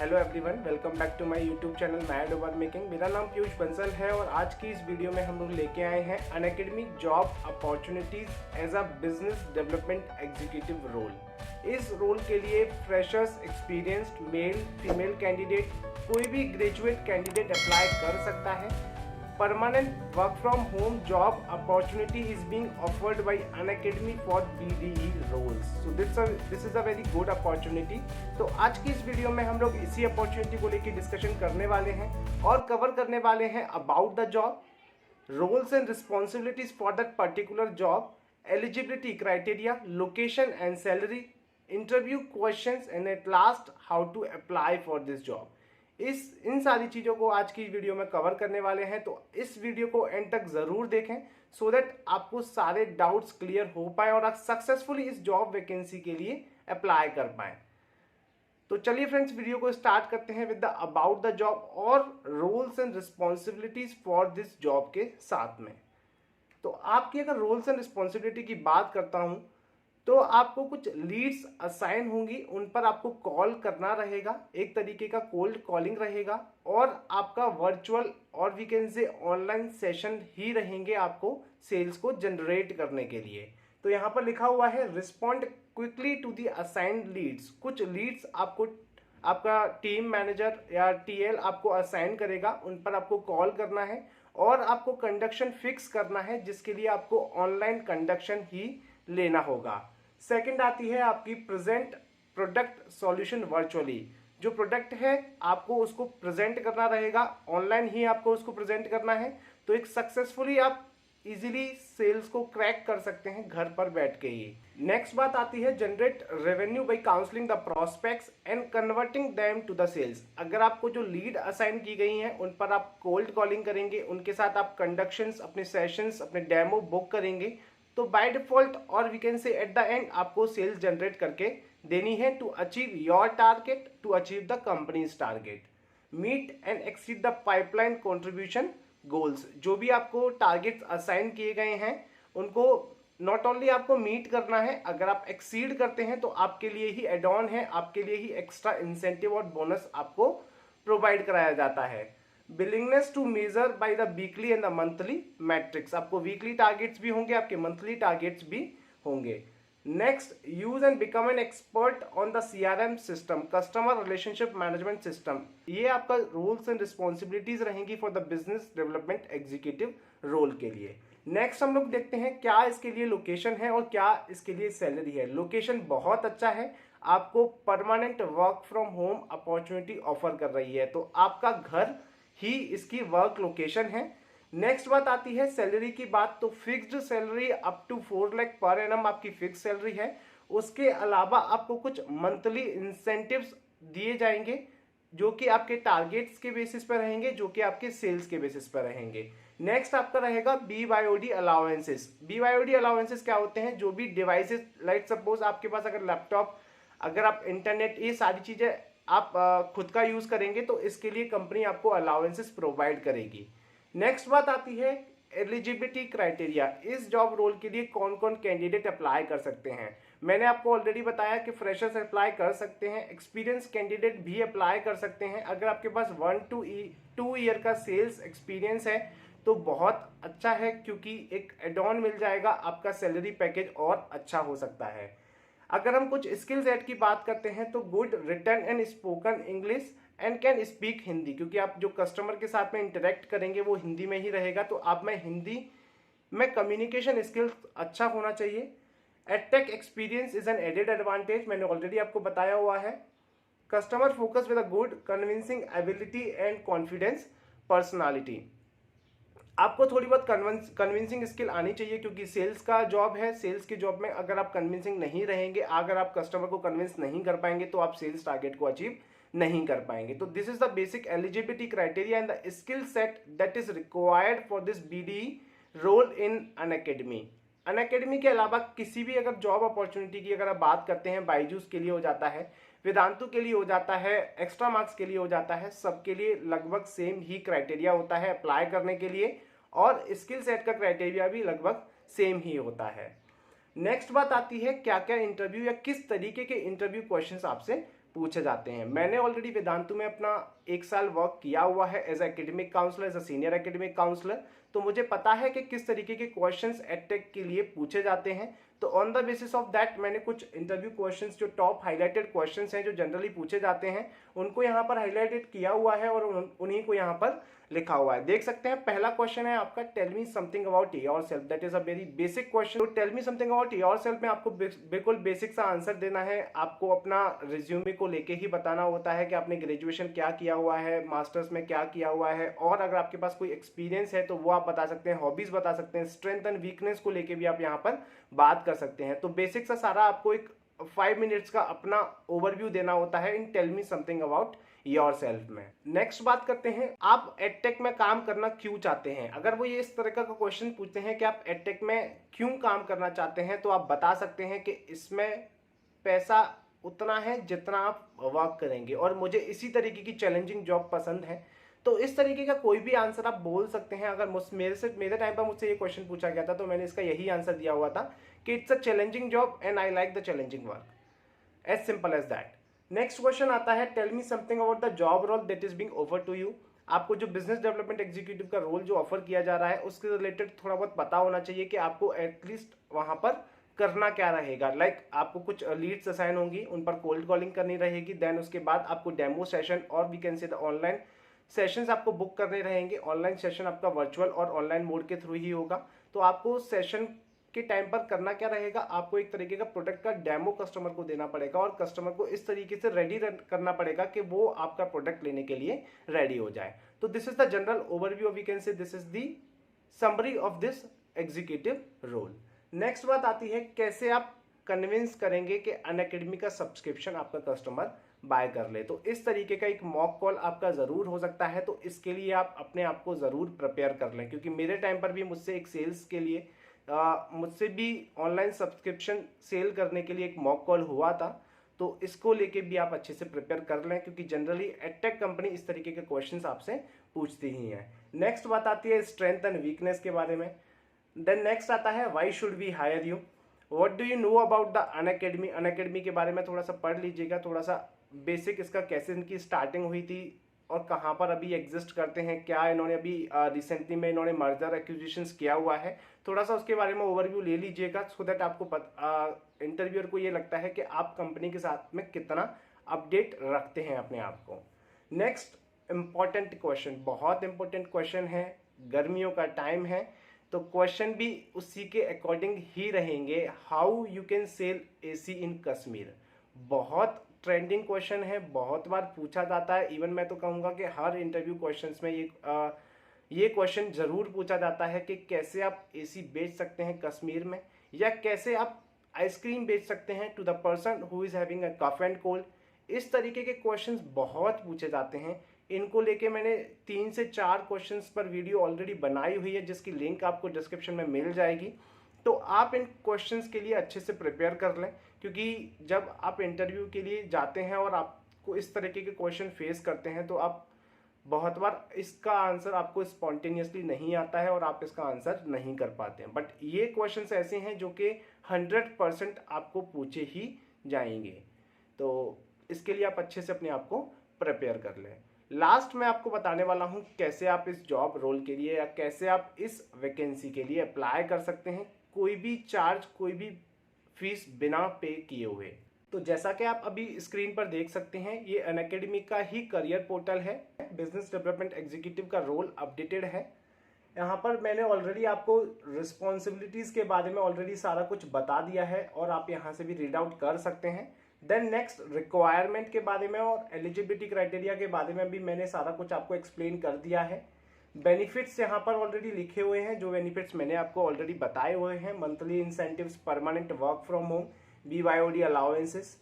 Hello everyone, welcome back to my YouTube channel mad over making. मेरा नाम पीयूष बंसल है और आज की इस वीडियो में हम लोग लेके आए हैं Unacademy job opportunities as a business development executive role. इस रोल के लिए freshers, experienced male female candidate, कोई भी ग्रेजुएट कैंडिडेट अप्लाई कर सकता है। Permanent work from home job opportunity is being offered by Unacademy for BDE roles. So this is a very good opportunity. तो आज की इस वीडियो में हम लोग इसी अपॉर्चुनिटी को लेकर डिस्कशन करने वाले हैं और कवर करने वाले हैं about the job, roles and responsibilities for that particular job, eligibility criteria, location and salary, interview questions and at last how to apply for this job. इन सारी चीज़ों को आज की वीडियो में कवर करने वाले हैं, तो इस वीडियो को एंड तक ज़रूर देखें सो दैट आपको सारे डाउट्स क्लियर हो पाए और आप सक्सेसफुली इस जॉब वैकेंसी के लिए अप्लाई कर पाएँ। तो चलिए फ्रेंड्स, वीडियो को स्टार्ट करते हैं with the about the job और roles and responsibilities for this job के साथ में। तो आपकी अगर रोल्स एंड रिस्पॉन्सिबिलिटी की बात करता हूँ तो आपको कुछ लीड्स असाइन होंगी, उन पर आपको कॉल करना रहेगा, एक तरीके का कोल्ड कॉलिंग रहेगा और आपका वर्चुअल और we can say online session ही रहेंगे आपको सेल्स को जनरेट करने के लिए। तो यहाँ पर लिखा हुआ है respond quickly to the assigned leads. कुछ लीड्स आपको आपका टीम मैनेजर या TL आपको असाइन करेगा, उन पर आपको कॉल करना है और आपको कंडक्शन फिक्स करना है, जिसके लिए आपको ऑनलाइन कंडक्शन ही लेना होगा। सेकंड आती है आपकी प्रेजेंट प्रोडक्ट सॉल्यूशन वर्चुअली। जो प्रोडक्ट है आपको उसको प्रेजेंट करना रहेगा, ऑनलाइन ही आपको उसको प्रेजेंट करना है। तो एक सक्सेसफुली आप इजीली सेल्स को क्रैक कर सकते हैं घर पर बैठ के ही। नेक्स्ट बात आती है generate revenue by counselling the prospects and converting them to the sales. अगर आपको जो लीड असाइन की गई हैं उन पर आप कोल्ड कॉलिंग करेंगे, उनके साथ आप कंडक्शंस, अपने सेशंस, अपने डेमो बुक करेंगे, तो बाय डिफॉल्ट और we can say at the end आपको सेल्स जनरेट करके देनी है to achieve your target, to achieve the company's target. Meet and exceed the pipeline contribution goals. जो भी आपको टारगेट्स असाइन किए गए हैं उनको नॉट ओनली आपको मीट करना है, अगर आप एक्सीड करते हैं तो आपके लिए ही एड ऑन है, आपके लिए ही एक्स्ट्रा इंसेंटिव और बोनस आपको प्रोवाइड कराया जाता है। Willingness to measure by the weekly and the monthly metrics. आपको वीकली टारगेट्स भी होंगे, आपके मंथली टारगेट्स भी होंगे। Next, use and become an expert on the CRM system, customer relationship management system. ये आपका रूल्स एंड रिस्पॉन्सिबिलिटीज रहेंगी for the business development executive role के लिए। नेक्स्ट हम लोग देखते हैं क्या इसके लिए लोकेशन है और क्या इसके लिए सैलरी है। लोकेशन बहुत अच्छा है, आपको permanent work from home opportunity offer कर रही है, तो आपका घर ही इसकी वर्क लोकेशन है। नेक्स्ट बात आती है सैलरी की बात, तो fixed salary up to 4 lakh per annum आपकी फिक्स सैलरी है। उसके अलावा आपको कुछ मंथली इंसेंटिव्स दिए जाएंगे जो कि आपके टारगेट्स के बेसिस पर रहेंगे, जो कि आपके सेल्स के बेसिस पर रहेंगे। नेक्स्ट आपका रहेगा BYOD अलाउंसेस। BYOD अलाउंसेस क्या होते हैं? जो भी डिवाइसेस, लाइक सपोज आपके पास अगर लैपटॉप, अगर आप इंटरनेट, ये सारी चीजें आप खुद का यूज करेंगे तो इसके लिए कंपनी आपको अलाउंसेस प्रोवाइड करेगी। नेक्स्ट बात आती है एलिजिबिलिटी क्राइटेरिया। इस जॉब रोल के लिए कौन कौन कैंडिडेट अप्लाई कर सकते हैं? मैंने आपको ऑलरेडी बताया कि फ्रेशर्स अप्लाई कर सकते हैं, एक्सपीरियंस कैंडिडेट भी अप्लाई कर सकते हैं। अगर आपके पास 1 to 2 ईयर का सेल्स एक्सपीरियंस है तो बहुत अच्छा है, क्योंकि एक एड ऑन मिल जाएगा, आपका सैलरी पैकेज और अच्छा हो सकता है। अगर हम कुछ स्किल सेट की बात करते हैं तो good written and spoken English and can speak Hindi, क्योंकि आप जो कस्टमर के साथ में इंटरेक्ट करेंगे वो हिंदी में ही रहेगा, तो आप में हिंदी में कम्युनिकेशन स्किल्स अच्छा होना चाहिए। Edtech experience is an added advantage, मैंने ऑलरेडी आपको बताया हुआ है। Customer focus with a good convincing ability and confidence personality. आपको थोड़ी बहुत कन्विंसिंग स्किल आनी चाहिए, क्योंकि सेल्स का जॉब है। सेल्स की जॉब में अगर आप कन्विंसिंग नहीं रहेंगे, अगर आप कस्टमर को कन्विंस नहीं कर पाएंगे तो आप सेल्स टारगेट को अचीव नहीं कर पाएंगे। तो this is the basic eligibility criteria and the skill set that is required for this BDE role in Unacademy. Unacademy के अलावा किसी भी अगर जॉब अपॉर्चुनिटी की अगर आप बात करते हैं, बायजूस के लिए हो जाता है, वेदांतु के लिए हो जाता है, एक्स्ट्रा मार्क्स के लिए हो जाता है, सबके लिए लगभग सेम ही क्राइटेरिया होता है अप्लाई करने के लिए, और स्किल सेट का क्राइटेरिया भी लगभग सेम ही होता है। नेक्स्ट बात आती है क्या क्या इंटरव्यू या किस तरीके के इंटरव्यू क्वेश्चंस आपसे पूछे जाते हैं। मैंने ऑलरेडी वेदांतु में अपना 1 साल वर्क किया हुआ है as academic counsellor, as a senior academic counsellor, तो मुझे पता है कि किस तरीके के क्वेश्चंस एडटेक के लिए पूछे जाते हैं। तो on the basis of that मैंने कुछ इंटरव्यू क्वेश्चंस जो टॉप हाईलाइटेड क्वेश्चंस हैं जो जनरली पूछे जाते हैं उनको यहाँ पर हाईलाइटेड किया हुआ है और उन्हीं को यहाँ पर लिखा हुआ है। देख सकते हैं पहला क्वेश्चन है आपका, tell me something about yourself. That is a very basic question. तो tell me something about yourself में आपको बिल्कुल बेसिक सा आंसर देना है। आपको अपना रिज्यूमे को लेके ही बताना होता है कि आपने ग्रेजुएशन क्या किया हुआ है, मास्टर्स में क्या किया हुआ है, और अगर आपके पास कोई एक्सपीरियंस है तो वो आप बता सकते हैं, हॉबीज बता सकते हैं, स्ट्रेंथ एंड वीकनेस को लेके भी आप यहाँ पर बात कर सकते हैं। तो बेसिक सा सारा आपको एक 5 मिनट्स का अपना ओवरव्यू देना होता है in tell me something about yourself में। नेक्स्ट बात करते हैं, आप एडटेक में काम करना क्यों चाहते हैं। अगर वो ये इस तरह का क्वेश्चन पूछते हैं कि आप एडटेक में क्यों काम करना चाहते हैं, तो आप बता सकते हैं कि इसमें पैसा उतना है जितना आप वर्क करेंगे और मुझे इसी तरीके की चैलेंजिंग जॉब पसंद है। तो इस तरीके का कोई भी आंसर आप बोल सकते हैं। अगर मेरे टाइम पर मुझसे ये क्वेश्चन पूछा गया था तो मैंने इसका यही आंसर दिया हुआ था कि it's a challenging job and I like the challenging work, as simple as that. Next question आता है, tell me something about the job role that is being offer to you. आपको जो बिजनेस डेवलपमेंट एग्जीक्यूटिव का role जो offer किया जा रहा है उसके रिलेटेड थोड़ा बहुत पता होना चाहिए कि आपको एटलीस्ट वहां पर करना क्या रहेगा। आपको कुछ लीड्स असाइन होंगी, उन पर कोल्ड कॉलिंग करनी रहेगी। देन उसके बाद आपको डेमो सेशन और we can say the online sessions आपको बुक करने रहेंगे। ऑनलाइन सेशन आपका वर्चुअल और ऑनलाइन मोड के थ्रू ही होगा। तो आपको सेशन के टाइम पर करना क्या रहेगा, आपको एक तरीके का प्रोडक्ट का डेमो कस्टमर को देना पड़ेगा और कस्टमर को इस तरीके से रेडी करना पड़ेगा कि वो आपका प्रोडक्ट लेने के लिए रेडी हो जाए। तो this is the general overview, we can say this is the summary of this executive role. Next बात आती है, कैसे आप कन्विंस करेंगे कि अनअकैडमी का सब्सक्रिप्शन आपका कस्टमर बाय कर ले। तो इस तरीके का एक मॉक कॉल आपका जरूर हो सकता है। तो इसके लिए आप अपने आप को जरूर प्रिपेयर कर लें, क्योंकि मेरे टाइम पर भी मुझसे एक सेल्स के लिए मुझसे भी ऑनलाइन सब्सक्रिप्शन सेल करने के लिए एक मॉक कॉल हुआ था। तो इसको लेके भी आप अच्छे से प्रिपेयर कर लें, क्योंकि जनरली एडटेक कंपनी इस तरीके के क्वेश्चंस आपसे पूछती ही हैं। नेक्स्ट बात आती है स्ट्रेंथ एंड वीकनेस के बारे में। देन नेक्स्ट आता है, why should we hire you, what do you know about the Unacademy. Unacademy के बारे में थोड़ा सा पढ़ लीजिएगा, थोड़ा सा बेसिक इसका कैसे इनकी स्टार्टिंग हुई थी और कहाँ पर अभी एग्जिस्ट करते हैं, क्या इन्होंने अभी रिसेंटली में इन्होंने मर्जर एक्विजिशंस किया हुआ है, थोड़ा सा उसके बारे में ओवरव्यू ले लीजिएगा, सो दैट आपको इंटरव्यूअर को ये लगता है कि आप कंपनी के साथ में कितना अपडेट रखते हैं अपने आप को। नेक्स्ट इंपॉर्टेंट क्वेश्चन, बहुत इंपॉर्टेंट क्वेश्चन है, गर्मियों का टाइम है तो क्वेश्चन भी उसी के अकॉर्डिंग ही रहेंगे। How you can sell AC in Kashmir, बहुत ट्रेंडिंग क्वेश्चन है, बहुत बार पूछा जाता है। इवन मैं तो कहूँगा कि हर इंटरव्यू क्वेश्चंस में ये क्वेश्चन जरूर पूछा जाता है कि कैसे आप एसी बेच सकते हैं कश्मीर में, या कैसे आप आइसक्रीम बेच सकते हैं to the person who is having a cough and cold. इस तरीके के क्वेश्चंस बहुत पूछे जाते हैं। इनको लेके मैंने 3 से 4 क्वेश्चंस पर वीडियो ऑलरेडी बनाई हुई है, जिसकी लिंक आपको डिस्क्रिप्शन में मिल जाएगी। तो आप इन क्वेश्चंस के लिए अच्छे से प्रिपेयर कर लें, क्योंकि जब आप इंटरव्यू के लिए जाते हैं और आपको इस तरीके के क्वेश्चन फेस करते हैं तो आप बहुत बार इसका आंसर आपको स्पॉन्टेनियसली नहीं आता है और आप इसका आंसर नहीं कर पाते हैं। बट ये क्वेश्चंस ऐसे हैं जो कि 100% आपको पूछे ही जाएंगे। तो इसके लिए आप अच्छे से अपने आप को प्रिपेयर कर लें। लास्ट में आपको बताने वाला हूं कैसे आप इस जॉब रोल के लिए या कैसे आप इस वैकेंसी के लिए अप्लाई कर सकते हैं, कोई भी चार्ज, कोई भी फीस बिना पे किए हुए। तो जैसा कि आप अभी स्क्रीन पर देख सकते हैं, ये अनअकैडमी का ही करियर पोर्टल है। बिजनेस डेवलपमेंट एग्जीक्यूटिव का रोल अपडेटेड है। यहाँ पर मैंने ऑलरेडी आपको रिस्पॉन्सिबिलिटीज के बारे में ऑलरेडी सारा कुछ बता दिया है और आप यहाँ से भी रीड आउट कर सकते हैं। देन नेक्स्ट रिक्वायरमेंट के बारे में और एलिजिबिलिटी क्राइटेरिया के बारे में भी मैंने सारा कुछ आपको एक्सप्लेन कर दिया है। बेनिफिट्स यहाँ पर ऑलरेडी लिखे हुए हैं, जो बेनिफिट्स मैंने आपको ऑलरेडी बताए हुए हैं। Monthly incentives, permanent work from home, BYOD allowances.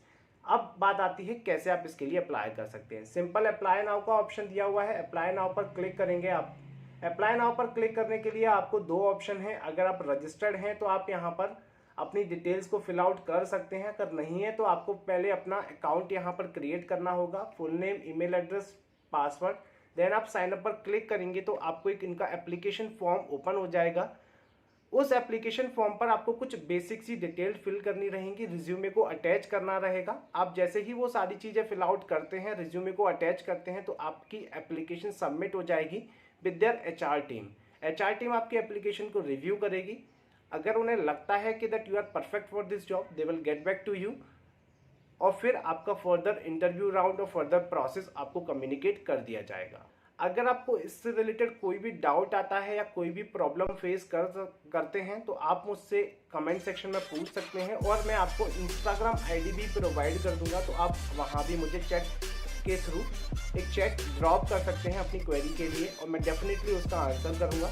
अब बात आती है कैसे आप इसके लिए अप्लाई कर सकते हैं। सिंपल अप्लाई नाउ का ऑप्शन दिया हुआ है, अप्लाई नाउ पर क्लिक करेंगे आप। अप्लाई नाउ पर क्लिक करने के लिए आपको 2 ऑप्शन है। अगर आप रजिस्टर्ड हैं तो आप यहाँ पर अपनी डिटेल्स को फिल आउट कर सकते हैं, अगर नहीं है तो आपको पहले अपना अकाउंट यहाँ पर क्रिएट करना होगा, full name, email address, password. Then आप साइन अप पर क्लिक करेंगे तो आपको एक इनका एप्लीकेशन फॉर्म ओपन हो जाएगा। उस एप्लीकेशन फॉर्म पर आपको कुछ बेसिक सी डिटेल फिल करनी रहेंगी, रिज्यूमे को अटैच करना रहेगा। आप जैसे ही वो सारी चीज़ें फिल आउट करते हैं, रिज्यूमे को अटैच करते हैं, तो आपकी एप्लीकेशन सबमिट हो जाएगी with their HR team. HR team आपकी एप्लीकेशन को रिव्यू करेगी। अगर उन्हें लगता है कि that you are perfect for this job, they will get back to you और फिर आपका फर्दर इंटरव्यू राउंड और फर्दर प्रोसेस आपको कम्युनिकेट कर दिया जाएगा। अगर आपको इससे रिलेटेड कोई भी डाउट आता है या कोई भी प्रॉब्लम फेस करते हैं तो आप मुझसे कमेंट सेक्शन में पूछ सकते हैं और मैं आपको इंस्टाग्राम आईडी भी प्रोवाइड कर दूंगा, तो आप वहां भी मुझे चैट के थ्रू एक चैट ड्रॉप कर सकते हैं अपनी क्वेरी के लिए और मैं डेफिनेटली उसका आंसर करूंगा।